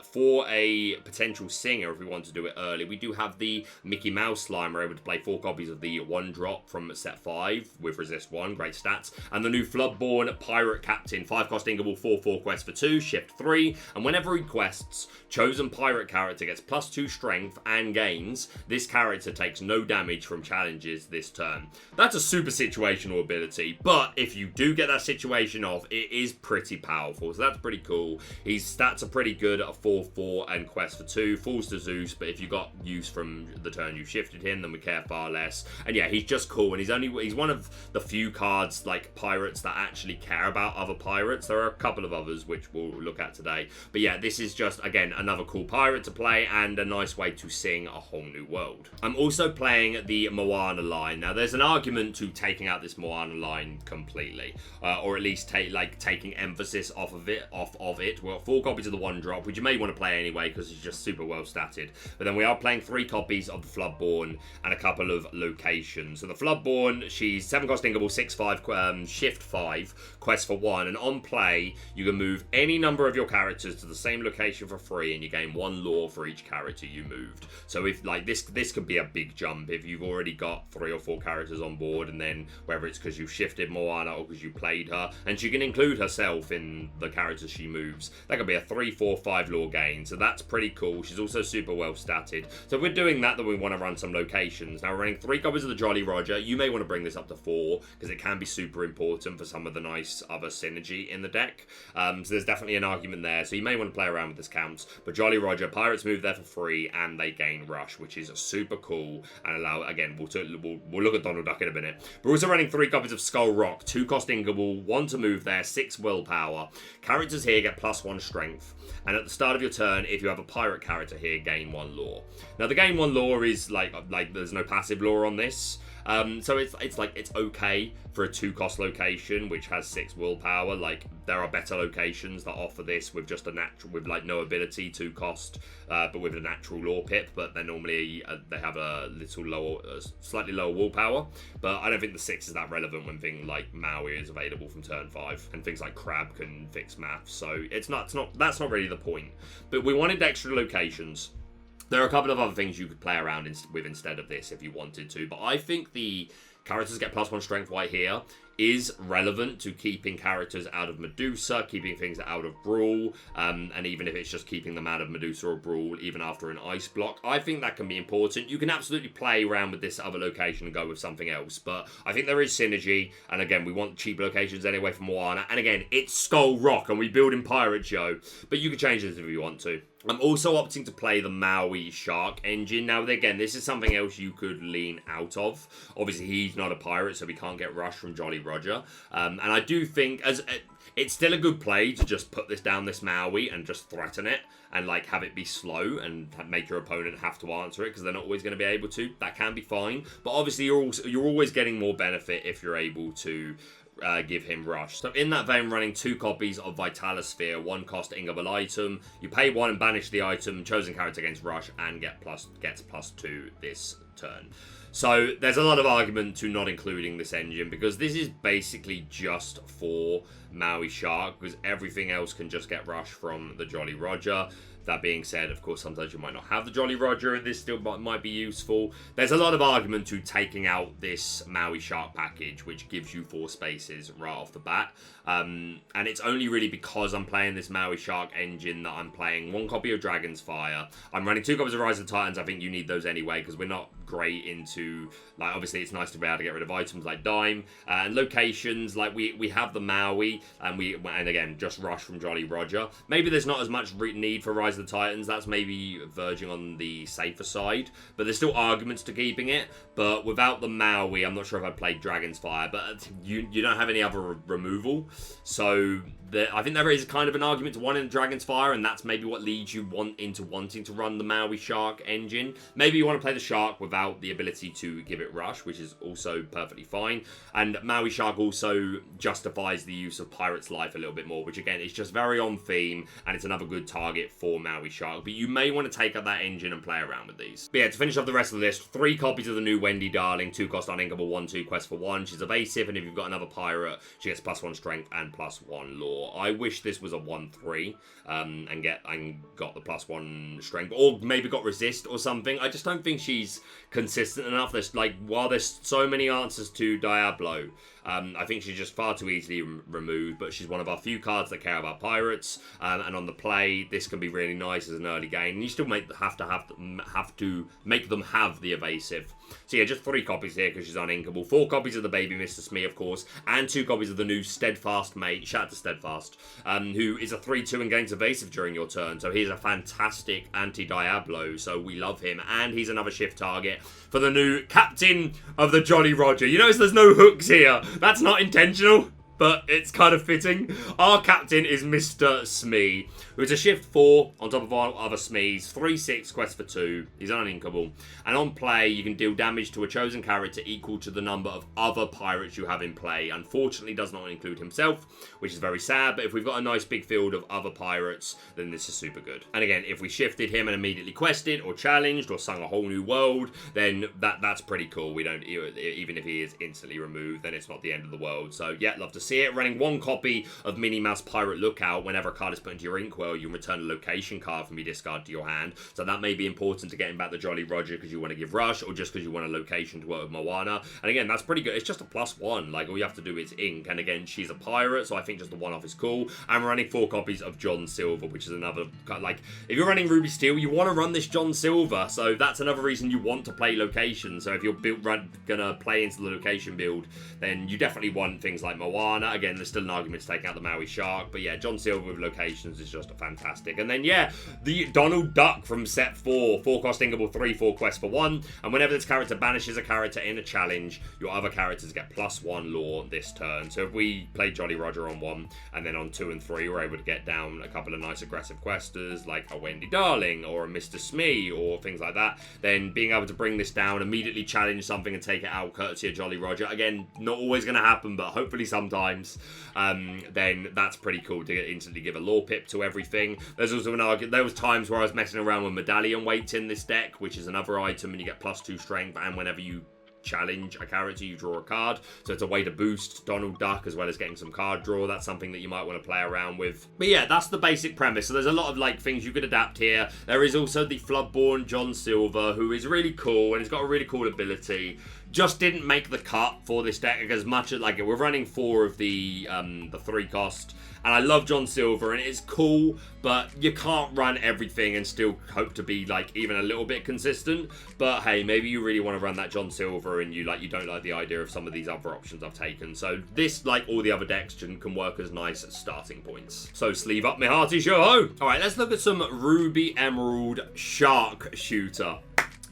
For a potential singer, if we want to do it early, we do have the Mickey Mouse slime. We're able to play 4 copies of the 1-drop from set 5 with resist 1, great stats. And the new Floodborn Pirate Captain, 5-cost Inkable, 4/4 quest for 2, shift 3. And whenever he quests, chosen pirate character gets +2 strength and gains. This character takes no damage from challenges this turn. That's a super situational ability. But if you do get that situation off, it is pretty powerful. So that's pretty cool. His stats are pretty good at a 4/4 and quest for 2. Falls to Zeus, but if you got use from the turn you shifted him, then we care far less. And yeah, he's just cool. And he's one of the few cards like pirates that actually care about other pirates. There are a couple of others which we'll look at today. But yeah, this is just, again, another cool pirate to play and a nice way to sing a whole new world. I'm also playing the Moana line. Now, there's an argument to taking out this Moana line completely, or at least taking emphasis off of it. We've got 4 copies of the 1-drop, which you may want to play anyway because it's just super well statted. But then we are playing 3 copies of the Floodborn and a couple of locations. So the Floodborn, she's 7-cost Inkable, 6/5, shift 5, quest for 1, and on play you can move any number of your characters to the same location for free, and you gain 1 lore for each character you moved. So if like this could be a big jump if you've already got 3 or 4 characters on board, and then whether it's because you've shifted Moana or because you played her, and she can include herself in the characters she moves. That could be a 3, 4, 5 lore gain, so that's pretty cool. She's also super well statted. So if we're doing that, then we want to run some locations. Now we're running 3 copies of the Jolly Roger. You may want to bring this up to 4 because it can be super important for some of the nice other synergy in the deck. So there's definitely an argument there. So you may want to play around with this counts. But Jolly Roger, pirates move there for free and they gain rush, which is super cool and allow, again, we'll look at Donald Duck in a minute. We're also running 3 copies of Skull Rock, 2-cost Inkable, 1 to move there, 6 willpower. Characters here get +1 strength. And at the start of your turn, if you have a pirate character here, gain 1 lore. Now the gain 1 lore is like there's no passive lore on this. So it's okay for a 2-cost location which has 6 willpower. Like there are better locations that offer this with just a natural, with like no ability, 2-cost, but with a natural lore pip. But they're normally they have a little lower, slightly lower willpower. But I don't think the 6 is that relevant when things like Maui is available from turn 5 and things like Crab can fix maths. So that's not really the point. But we wanted extra locations. There are a couple of other things you could play around with instead of this if you wanted to, but I think the characters get +1 strength right here is relevant to keeping characters out of Medusa, keeping things out of Brawl, and even if it's just keeping them out of Medusa or Brawl, even after an ice block. I think that can be important. You can absolutely play around with this other location and go with something else, but I think there is synergy, and again, we want cheap locations anyway from Moana, and again, it's Skull Rock, and we build in Pirate Show, but you can change this if you want to. I'm also opting to play the Maui Shark engine. Now, again, this is something else you could lean out of. Obviously, he's not a pirate, so we can't get rushed from Jolly Roger. And I do think it's still a good play to just put this down this Maui and just threaten it and like have it be slow and make your opponent have to answer it because they're not always going to be able to. That can be fine. But obviously, you're always getting more benefit if you're able to give him rush. So in that vein, running 2 copies of Vitalosphere, 1 cost Ingable item. You pay 1 and banish the item, chosen character gains rush and gets +2 this turn. So there's a lot of argument to not including this engine because this is basically just for Maui Shark because everything else can just get rush from the Jolly Roger. That being said, of course, sometimes you might not have the Jolly Roger and this still might be useful. There's a lot of argument to taking out this Maui Shark package, which gives you 4 spaces right off the bat. And it's only really because I'm playing this Maui Shark engine that I'm playing 1 copy of Dragon's Fire. I'm running 2 copies of Rise of the Titans. I think you need those anyway because we're not great into, like, obviously it's nice to be able to get rid of items like Dime and locations. Like we have the Maui and again, just rush from Jolly Roger. Maybe there's not as much need for Rise of the Titans. That's maybe verging on the safer side, but there's still arguments to keeping it. But without the Maui, I'm not sure if I'd play Dragon's Fire, but you don't have any other removal. So I think there is kind of an argument to wanting Dragon's Fire, and that's maybe what leads you into wanting to run the Maui Shark engine. Maybe you want to play the Shark without the ability to give it rush, which is also perfectly fine. And Maui Shark also justifies the use of Pirate's Life a little bit more, which again is just very on theme, and it's another good target for Maui Shark. But you may want to take up that engine and play around with these. But yeah, to finish off the rest of the list, 3 copies of the new Wendy Darling, 2 cost uninkable, 1/2 quest for 1. She's evasive, and if you've got another pirate, she gets +1 strength and +1 lore. I wish this was a 1/3 and got the +1 strength, or maybe got resist or something. I just don't think she's consistent enough. There's while there's so many answers to Diablo, I think she's just far too easily removed, but she's one of our few cards that care about pirates, and on the play, this can be really nice as an early game, and you still have to make them have the evasive. So yeah, just 3 copies here because she's uninkable. 4 copies of the baby Mr. Smee, of course, and 2 copies of the new Steadfast mate, shout out to Steadfast, who is a 3/2 and gains evasive during your turn, so he's a fantastic anti-Diablo, so we love him, and he's another shift target for the new Captain of the Jolly Roger. You notice there's no hooks here. That's not intentional, but it's kind of fitting. Our captain is Mr. Smee, who is a shift 4 on top of our other Smees, 3/6 quest for 2. He's uninkable. And on play, you can deal damage to a chosen character equal to the number of other pirates you have in play. Unfortunately, does not include himself, which is very sad, but if we've got a nice big field of other pirates, then this is super good. And again, if we shifted him and immediately quested or challenged or sung a whole new world, then that's pretty cool. We don't, even if he is instantly removed, then it's not the end of the world. So yeah, love to see it. Running 1 copy of Minnie Mouse Pirate Lookout. Whenever a card is put into your inkwell, you return a location card from your discard to your hand. So that may be important to getting back the Jolly Roger because you want to give rush, or just because you want a location to work with Moana. And again, that's pretty good. It's just a +1. Like, all you have to do is ink. And again, she's a pirate, so I think just the 1-off is cool. And we're running 4 copies of John Silver, which is another, like, if you're running Ruby Steel, you want to run this John Silver. So that's another reason you want to play location. So if you're gonna play into the location build, then you definitely want things like Moana. Again, there's still an argument to take out the Maui Shark, but yeah, John Silver with locations is just a fantastic. And then yeah, the Donald Duck from set 4, 4 cost inkable, 3/4 quest for 1, and whenever this character banishes a character in a challenge, your other characters get +1 lore this turn. So if we play Jolly Roger on 1, and then on 2 and 3, we're able to get down a couple of nice aggressive questers, like a Wendy Darling, or a Mr. Smee, or things like that, then being able to bring this down, immediately challenge something and take it out courtesy of Jolly Roger, again, not always going to happen, but hopefully sometimes, then that's pretty cool to instantly give a lore pip to everything. There's also an argument, there was times where I was messing around with medallion weights in this deck, which is another item, and you get +2 strength, and whenever you challenge a character, you draw a card. So it's a way to boost Donald Duck as well as getting some card draw. That's something that you might want to play around with. But yeah, that's the basic premise. So there's a lot of like things you could adapt here. There is also the Floodborn John Silver, who is really cool, and he's got a really cool ability. just didn't make the cut for this deck as much as, like, we're running 4 of the 3 cost, and I love John Silver, and it's cool, but you can't run everything and still hope to be, like, even a little bit consistent. But hey, maybe you really want to run that John Silver and you don't like the idea of some of these other options I've taken. So this, like all the other decks, can work as nice starting points. So sleeve up, my hearty show. All right, let's look at some Ruby Emerald SharkShooter.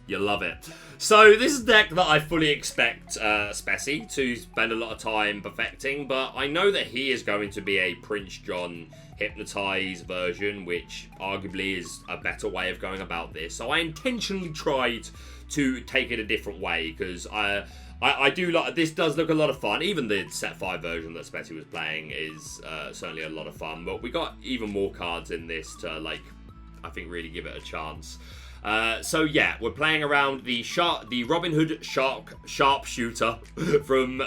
You love it. So this is a deck that I fully expect Spessy to spend a lot of time perfecting, but I know that he is going to be a Prince John Hypnotize version, which arguably is a better way of going about this. So I intentionally tried to take it a different way, because I do like, this does look a lot of fun. Even the set 5 version that Spessy was playing is certainly a lot of fun, but we got even more cards in this to, like, I think really give it a chance. So yeah, we're playing around the Robin Hood Sharpshooter from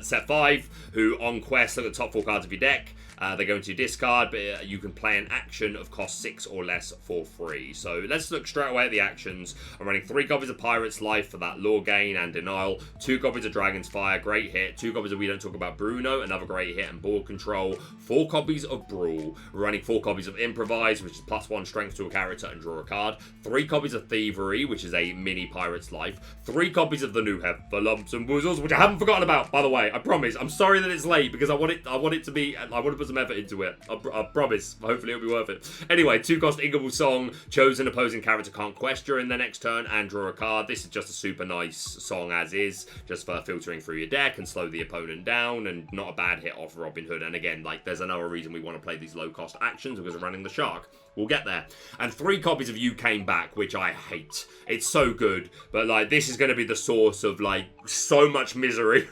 set 5, who on quest look at the top 4 cards of your deck. They go into your discard, but you can play an action of cost 6 or less for free. So let's look straight away at the actions. I'm running 3 copies of Pirate's Life for that lore gain and denial, 2 copies of Dragon's Fire, great hit, 2 copies of We Don't Talk About Bruno, another great hit and board control, 4 copies of Brawl. We're running 4 copies of Improvise, which is +1 strength to a character and draw a card, 3 copies of Thievery, which is a mini Pirate's Life, 3 copies of the new Lumps and Woozles, which I haven't forgotten about, by the way. I promise. I'm sorry that it's late, because I want it to be, I want to put some effort into it. I promise. Hopefully it'll be worth it. Anyway, 2 cost Ingable Song. Chosen opposing character can't quest during their next turn and draw a card. This is just a super nice song as is, just for filtering through your deck and slow the opponent down, and not a bad hit off Robin Hood. And again, like, there's another reason we want to play these low cost actions, because we're running the Shark. We'll get there. And 3 copies of You Came Back, which I hate. It's so good, but, like, this is going to be the source of, like, so much misery.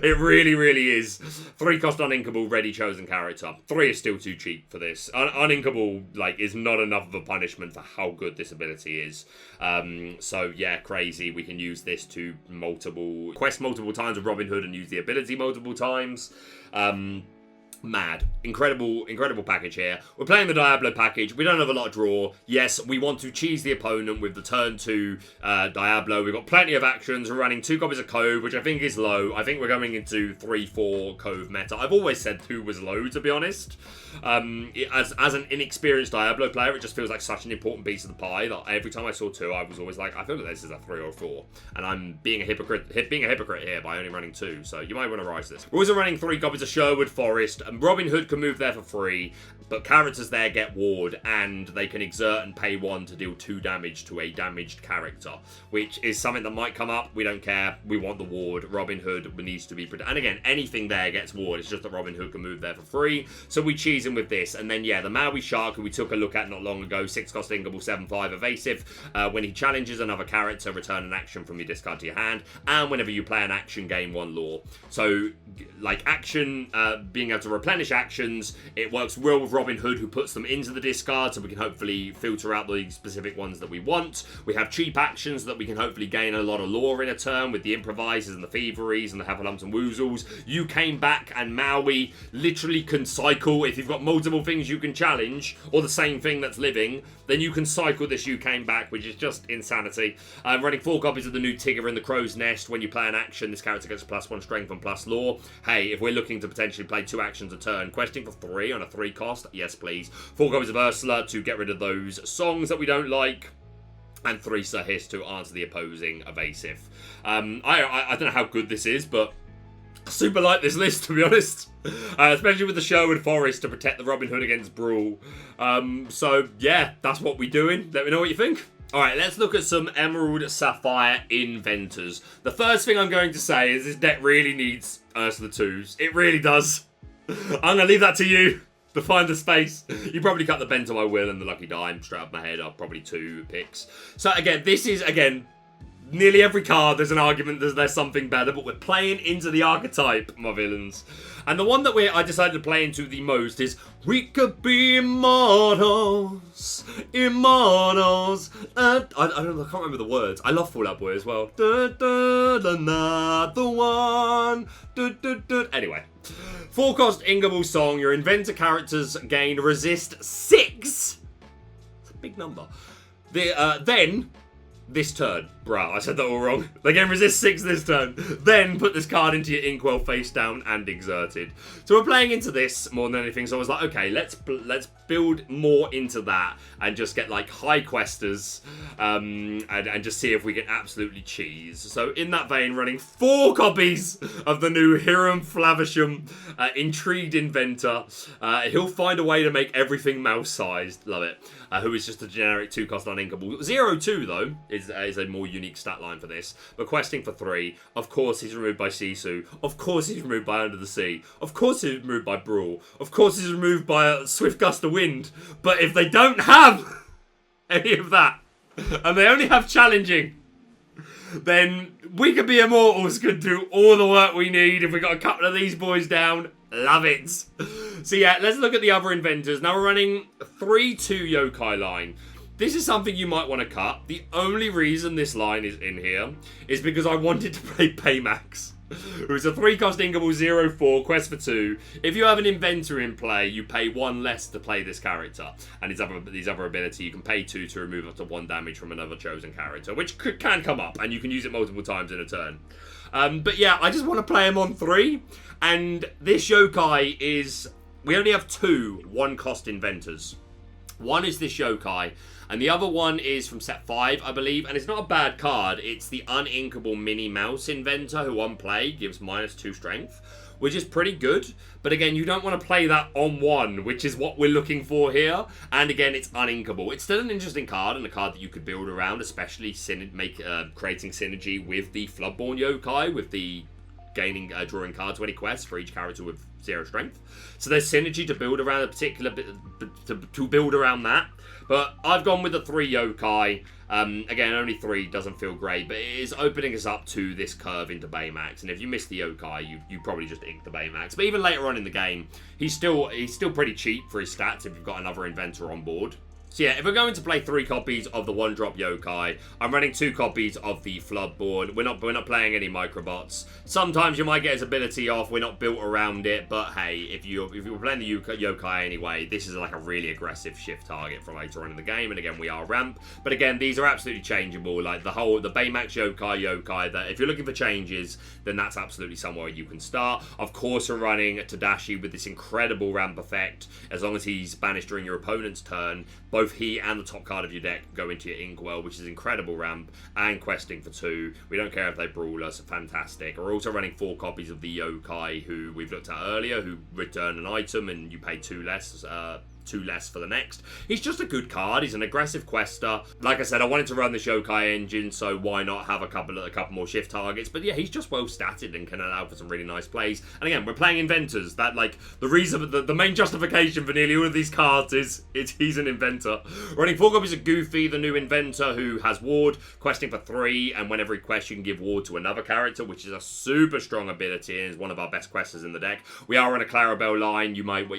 It really, really is. 3 cost Uninkable, ready chosen character. 3 is still too cheap for this. Uninkable, like, is not enough of a punishment for how good this ability is. So yeah, crazy. We can use this to quest multiple times with Robin Hood and use the ability multiple times. Mad. Incredible package here. We're playing the Diablo package. We don't have a lot of draw. Yes, we want to cheese the opponent with the turn 2 Diablo. We've got plenty of actions. We're running 2 copies of Cove, which I think is low. I think we're going into 3-4 Cove meta. I've always said 2 was low, to be honest. As an inexperienced Diablo player, it just feels like such an important piece of the pie that every time I saw 2, I was always like, I feel that this is a 3 or 4. And I'm being a hypocrite here by only running 2. So you might want to rise this. We're also running 3 copies of Sherwood Forest. Robin Hood can move there for free, but characters there get ward, and they can exert and pay 1 to deal 2 damage to a damaged character, which is something that might come up. We don't care. We want the ward. Robin Hood needs to be... And again, anything there gets ward. It's just that Robin Hood can move there for free, so we cheese him with this. And then, yeah, the Maui Shark, who we took a look at not long ago, 6 cost Ingable, 7/5 evasive. When he challenges another character, return an action from your discard to your hand, and whenever you play an action, gain 1 lore. So, like, action, being able to replenish actions, it works well with Robin Hood, who puts them into the discard, so we can hopefully filter out the specific ones that we want. We have cheap actions that we can hopefully gain a lot of lore in a turn with the Improvisers and the Thieveries and the Lumps and Woozles. You Came Back and Maui literally can cycle. If you've got multiple things you can challenge, or the same thing that's living, then you can cycle this You Came Back, which is just insanity. I'm running 4 copies of the new Tigger in the Crow's Nest. When you play an action, this character gets +1 strength and + lore. Hey, if we're looking to potentially play 2 actions a turn, questing for 3 on a 3 cost, yes please. 4 copies of Ursula to get rid of those songs that we don't like, and 3 Sir Hiss to answer the opposing evasive. I don't know how good this is, but I super like this list, to be honest. Especially with the Sherwood Forest to protect the Robin Hood against Brawl. So yeah, that's what we're doing. Let me know what you think. Alright, let's look at some Emerald Sapphire Inventors. The first thing I'm going to say is this deck really needs Ursula 2s. It really does. I'm going to leave that to you to find the space. You probably cut the Bento I Will and the Lucky Dime straight up my head are probably 2 picks. So again, this is, nearly every card there's an argument there's something better, but we're playing into the archetype, my villains. And the one that I decided to play into the most is We Could Be Immortals. Immortals. I can't remember the words. I love Fall Out Boy as well. Another one. Anyway. 4 cost Ingable Song. Your inventor characters gain resist 6. It's a big number. Then, this turn. Bruh, I said that all wrong. They can resist 6 this turn. Then put this card into your Inkwell face down and exerted. So we're playing into this more than anything. So I was like, okay, let's build more into that and just get like high questers and just see if we can absolutely cheese. So in that vein, running 4 copies of the new Hiram Flavisham Intrigued Inventor. He'll find a way to make everything mouse-sized. Love it. Who is just a generic 2-cost uninkable. 0-2 though is a more unique stat line for this. But questing for 3. Of course he's removed by Sisu. Of course he's removed by Under the Sea. Of course he's removed by Brawl. Of course he's removed by a Swift Gust of Wind. But if they don't have any of that, and they only have challenging, then We Could Be Immortals could do all the work we need if we got a couple of these boys down. Love it. So yeah, let's look at the other inventors. Now we're running 3-2 yokai line. This is something you might want to cut. The only reason this line is in here is because I wanted to play Baymax, who's a 3-cost inkable 0-4, quest for 2. If you have an inventor in play, you pay 1 less to play this character. And his other ability, you can pay 2 to remove up to 1 damage from another chosen character, which can come up, and you can use it multiple times in a turn. But yeah, I just want to play him on 3. And this yokai is... We only have 2 1-cost inventors. One is this yokai, and the other one is from set 5, I believe, and it's not a bad card. It's the uninkable Mini Mouse Inventor, who on play gives -2 strength, which is pretty good. But again, you don't want to play that on 1, which is what we're looking for here. And again, it's uninkable. It's still an interesting card, and a card that you could build around, especially creating synergy with the Floodborn yokai, with the drawing cards when he quests for each character with 0 strength. So there's synergy to build around a particular bit, to build around that. But I've gone with the 3 yokai. Again, only 3 doesn't feel great, but it is opening us up to this curve into Baymax. And if you miss the yokai, you probably just ink the Baymax. But even later on in the game, he's still pretty cheap for his stats if you've got another inventor on board. So yeah, if we're going to play 3 copies of the 1-drop yokai, I'm running 2 copies of the Floodborn. We're not playing any Microbots. Sometimes you might get his ability off. We're not built around it, but hey, if you're playing the yokai anyway, this is like a really aggressive shift target for later on in the game. And again, we are ramp, but again, these are absolutely changeable. Like the Baymax yokai. That if you're looking for changes, then that's absolutely somewhere you can start. Of course, we're running Tadashi with this incredible ramp effect. As long as he's banished during your opponent's turn, both he and the top card of your deck go into your Inkwell, which is incredible ramp, and questing for 2. We don't care if they brawl us, fantastic. We're also running 4 copies of the yokai, who we've looked at earlier, who return an item and you pay 2 less. 2 less for the next. He's just a good card. He's an aggressive quester. Like I said, I wanted to run the yokai engine, so why not have a couple more shift targets? But yeah, he's just well statted and can allow for some really nice plays. And again, we're playing inventors. That like the reason, the main justification for nearly all of these cards is he's an inventor. Running 4 copies of Goofy, the new inventor who has ward, questing for 3, and whenever he quests, you can give ward to another character, which is a super strong ability and is one of our best questers in the deck. We are on a Clarabelle line. You might.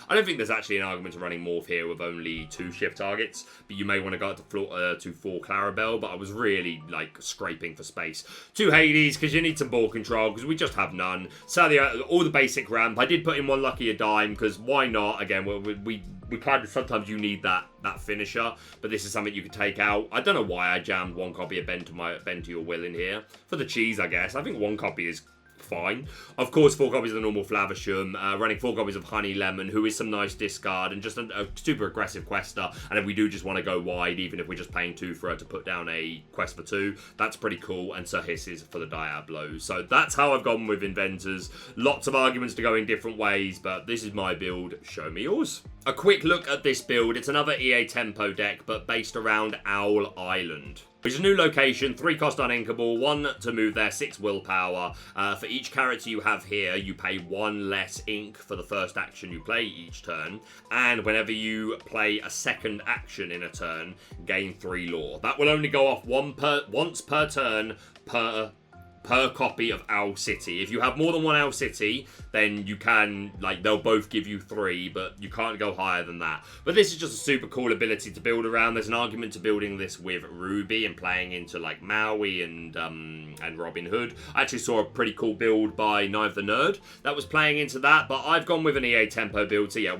I don't think there's actually an argument to running Morph here with only 2 shift targets, but you may want to go up to 4 Clarabelle, but I was really like scraping for space. 2 Hades, because you need some ball control, because we just have none. Sadly, all the basic ramp. I did put in 1 Lucky a Dime, because why not? Again, we kind of, sometimes you need that finisher, but this is something you could take out. I don't know why I jammed 1 copy of Bend to Your Will in here. For the cheese, I guess. I think 1 copy is fine. Of course, 4 copies of the normal Flavisham, running 4 copies of Honey Lemon, who is some nice discard and just a super aggressive quester. And if we do just want to go wide, even if we're just paying 2 for her to put down a quest for 2, that's pretty cool. And Sir Hisses for the Diablos. So that's how I've gone with Inventors. Lots of arguments to go in different ways, but this is my build. Show me yours. A quick look at this build. It's another EA Tempo deck, but based around Owl Island. Which is a new location, 3-cost uninkable, 1 to move there, 6 willpower. For each character you have here, you pay 1 less ink for the first action you play each turn. And whenever you play a second action in a turn, gain 3 lore. That will only go off once per turn per per copy of Owl City. If you have more than one Owl City, then you can, like, they'll both give you 3, but you can't go higher than that. But this is just a super cool ability to build around. There's an argument to building this with Ruby and playing into, like, Maui and Robin Hood. I actually saw a pretty cool build by Knive the Nerd that was playing into that, but I've gone with an EA tempo build, so yeah,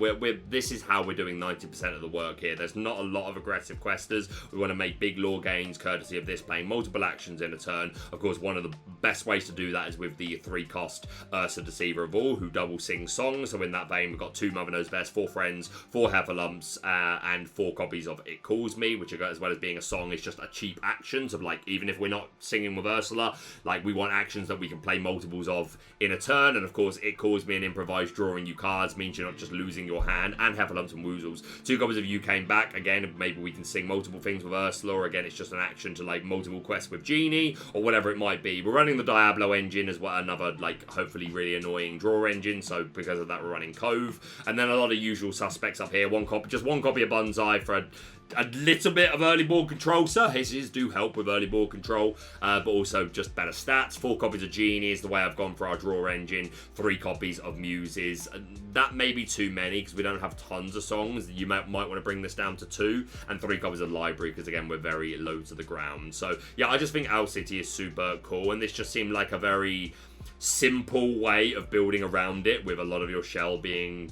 this is how we're doing 90% of the work here. There's not a lot of aggressive questers. We want to make big lore gains courtesy of this, playing multiple actions in a turn. Of course, one of the best ways to do that is with the 3-cost Ursa Deceiver of All, who double sings songs. So in that vein, we've got 2 Mother Knows Best, 4 Friends, 4 Heffalumps, and 4 copies of It Calls Me, which, as well as being a song, is just a cheap action. So, like, even if we're not singing with Ursula, like, we want actions that we can play multiples of in a turn. And of course, It Calls Me and improvised drawing you cards means you're not just losing your hand. And Heffalumps and Woozles, 2 copies of You Came Back. Again, maybe we can sing multiple things with Ursula, or again, it's just an action to, like, multiple quests with Genie, or whatever it might be. We're running the Diablo engine as well, another, like, hopefully really annoying draw engine, so because of that we're running Cove. And then a lot of usual suspects up here. Just one copy of Bonsai for a little bit of early board control. Sir Hisses do help with early board control, but also just better stats. 4 copies of Genie is the way I've gone for our draw engine. 3 copies of Muses. That may be too many because we don't have tons of songs. You might want to bring this down to 2, and 3 copies of Library because, again, we're very low to the ground. So yeah, I just think Owl City is super cool, and this just seemed like a very simple way of building around it, with a lot of your shell being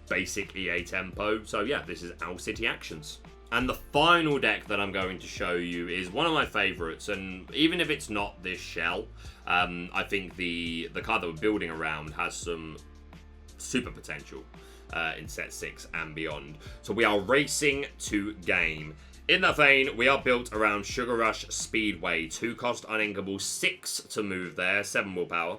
basic EA tempo. So yeah, this is Owl City Actions. And the final deck that I'm going to show you is one of my favourites, and even if it's not this shell, I think the card that we're building around has some super potential in set 6 and beyond. So we are racing to game. In that vein, we are built around Sugar Rush Speedway. 2-cost uninkable, 6 to move there, 7 willpower.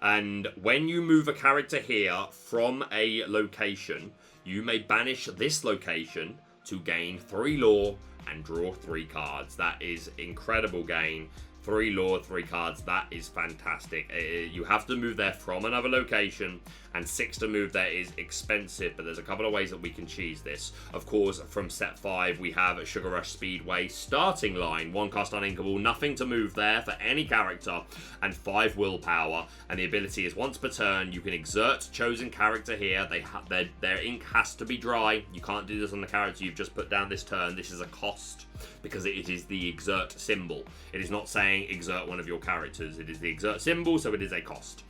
And when you move a character here from a location, you may banish this location to gain 3 lore and draw 3 cards. That is incredible gain. 3 lore, 3 cards, that is fantastic. You have to move there from another location, and 6 to move there is expensive, but there's a couple of ways that we can cheese this. Of course, from set 5, we have a Sugar Rush Speedway starting line. 1-cost uninkable, nothing to move there for any character, and 5 willpower. And the ability is once per turn, you can exert chosen character here. Their ink has to be dry. You can't do this on the character you've just put down this turn. This is a cost, because it is the exert symbol. It is not saying exert one of your characters. It is the exert symbol, so it is a cost.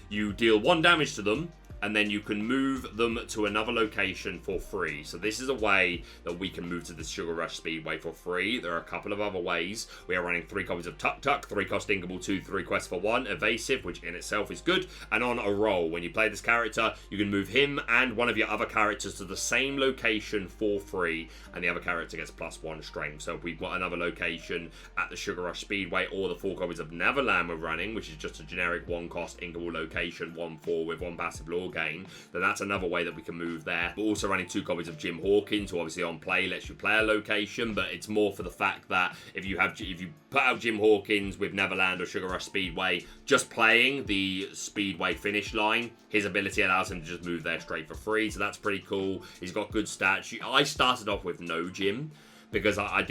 You deal 1 damage to them, and then you can move them to another location for free. So this is a way that we can move to the Sugar Rush Speedway for free. There are a couple of other ways. We are running 3 copies of Tuk Tuk, 3-cost inkable, 2 3 quests for 1, evasive, which in itself is good, and on a roll. When you play this character, you can move him and one of your other characters to the same location for free, and the other character gets +1 strength. So if we've got another location at the Sugar Rush Speedway, or the 4 copies of Neverland we're running, which is just a generic 1-cost inkable location, 1/4 with 1 passive lore gain, then that's another way that we can move there. We're also running 2 copies of Jim Hawkins, who obviously on play lets you play a location, but it's more for the fact that if you put out Jim Hawkins with Neverland or Sugar Rush Speedway, just playing the Speedway finish line, his ability allows him to just move there straight for free, so that's pretty cool. He's got good stats. I started off with no Jim because I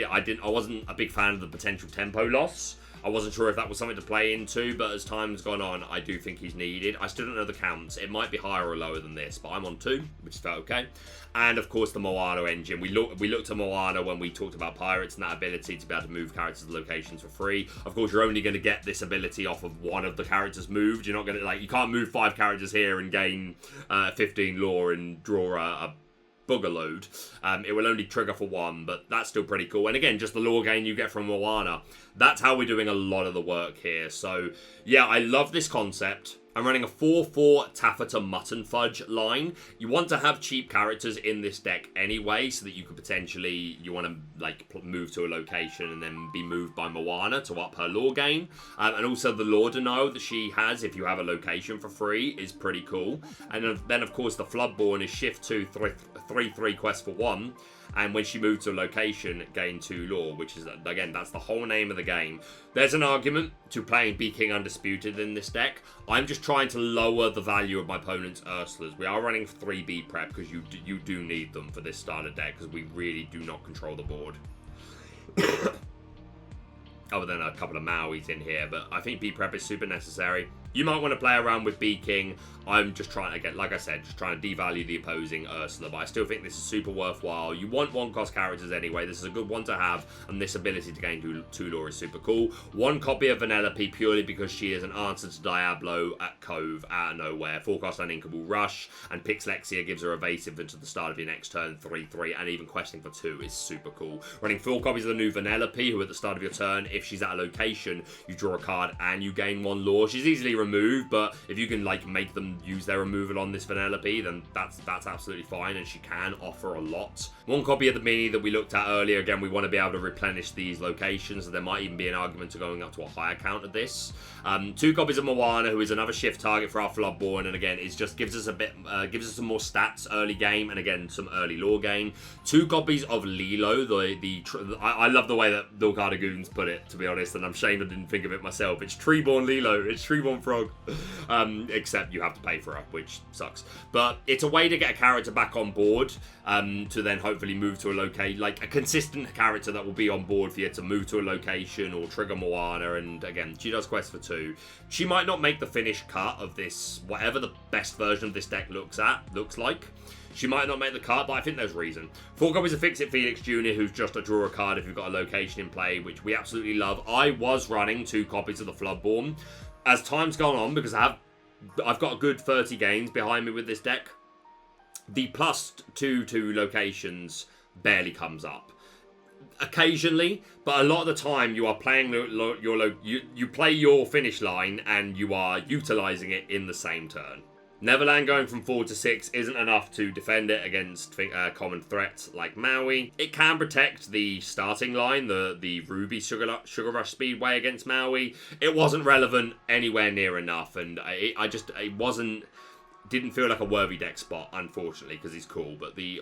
wasn't a big fan of the potential tempo loss. I wasn't sure if that was something to play into, but as time's gone on, I do think he's needed. I still don't know the counts. It might be higher or lower than this, but I'm on 2, which is felt okay. And of course, the Moana engine. We looked at Moana when we talked about pirates and that ability to be able to move characters to locations for free. Of course, you're only going to get this ability off of one of the characters moved. You're not going to, you can't move 5 characters here and gain 15 lore and draw a booger load. It will only trigger for 1, but that's still pretty cool. And again, just the lore gain you get from Moana. That's how we're doing a lot of the work here. So yeah, I love this concept. I'm running a 4/4 Taffeta Mutton Fudge line. You want to have cheap characters in this deck anyway, so that you could potentially, you want to move to a location and then be moved by Moana to up her lore gain. And also the lore denial that she has if you have a location for free is pretty cool. And then of course the Floodborn is shift 2, 3 quests for 1. And when she moved to a location, gain 2 lore, which is, again, that's the whole name of the game. There's an argument to playing Be King Undisputed in this deck. I'm just trying to lower the value of my opponent's Ursulas. We are running 3B prep because you do need them for this starter deck because we really do not control the board. other than a couple of Mauis in here, but I think B-Prep is super necessary. You might want to play around with B-King. I'm just trying to get, like I said, just trying to devalue the opposing Ursula, but I still think this is super worthwhile. You want one-cost characters anyway. This is a good one to have, and this ability to gain 2 lore is super cool. 1 copy of Vanellope purely because she is an answer to Diablo at Cove out of nowhere. 4-cost Uninkable Rush, and Pixlexia gives her evasive until the start of your next turn, 3/3, and even questing for 2 is super cool. Running 4 copies of the new Vanellope, who at the start of your turn, if she's at a location, you draw a card and you gain 1 lore. She's easily removed, but if you can like make them use their removal on this Vanellope, then that's absolutely fine, and she can offer a lot. 1 copy of the mini that we looked at earlier. Again, we want to be able to replenish these locations, so there might even be an argument to going up to a higher count of this. 2 copies of Moana, who is another shift target for our Floodborn, and again, it just gives us a bit, gives us some more stats early game, and again, some early lore gain. 2 copies of Lilo, I love the way that Lorcana Goons put it, to be honest, and I'm ashamed I didn't think of it myself. It's Treeborn Lilo, it's Treeborn Frog, except you have to pay for her, which sucks. But it's a way to get a character back on board, to then hopefully move to a location, like a consistent character that will be on board for you to move to a location or trigger Moana. And again, she does quest for 2. She might not make the finished cut of this, whatever the best version of this deck looks like. She might not make the cut, but I think there's reason. 4 copies of Fix It Felix Jr., who's just a draw a card if you've got a location in play, which we absolutely love. I was running 2 copies of the Floodborn. As time's gone on, because I've got a good 30 games behind me with this deck, the +2 locations barely comes up. Occasionally, but a lot of the time you are playing you play your finish line and you are utilizing it in the same turn. Neverland going from 4 to 6 isn't enough to defend it against common threats like Maui. It can protect the starting line, the Ruby Sugar Rush Speedway against Maui. It wasn't relevant anywhere near enough, and didn't feel like a worthy deck spot, unfortunately, because he's cool. But the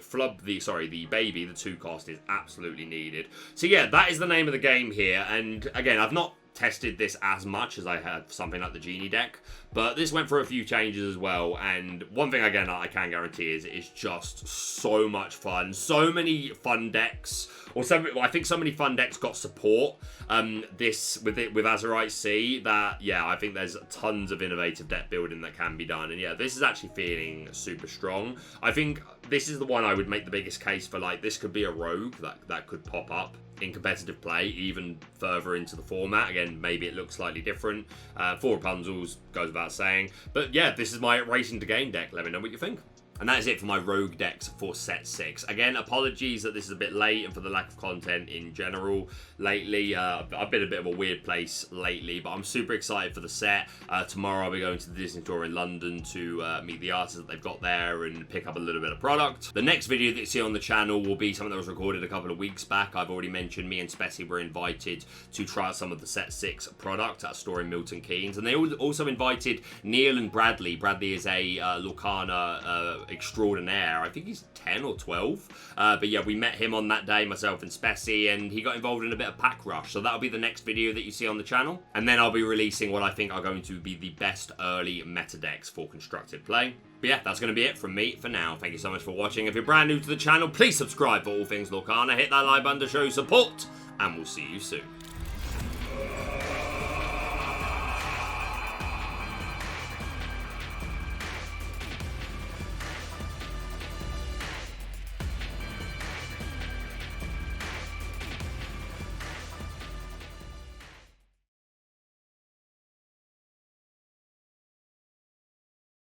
baby, the 2 cost is absolutely needed. So yeah, that is the name of the game here. And again, I've not tested this as much as I had something like the Genie deck, but this went for a few changes as well. And one thing again I can guarantee is it's just so much fun. So many fun decks, I think so many fun decks got support with Azurite Sea that I think there's tons of innovative deck building that can be done. And yeah, this is actually feeling super strong. I think this is the one I would make the biggest case for. Like, this could be a rogue that could pop up in competitive play even further into the format. Again, maybe it looks slightly different. 4 Rapunzels goes without saying. But yeah, this is my Racing to Game deck. Let me know what you think. And that is it for my rogue decks for set 6. Again, apologies that this is a bit late and for the lack of content in general lately. I've been a bit of a weird place lately, but I'm super excited for the set. Tomorrow I'll be going to the Disney Store in London to meet the artists that they've got there and pick up a little bit of product. The next video that you see on the channel will be something that was recorded a couple of weeks back. I've already mentioned me and Spessy were invited to try out some of the set 6 product at a store in Milton Keynes. And they also invited Neil and Bradley. Bradley is a Lorcana extraordinaire. I think he's 10 or 12. But yeah, we met him on that day, myself and Spessy, and he got involved in a bit of pack rush. So that'll be the next video that you see on the channel. And then I'll be releasing what I think are going to be the best early meta decks for constructed play. But yeah, that's going to be it from me for now. Thank you so much for watching. If you're brand new to the channel, please subscribe for all things Lorcana. Hit that like button to show support, and we'll see you soon.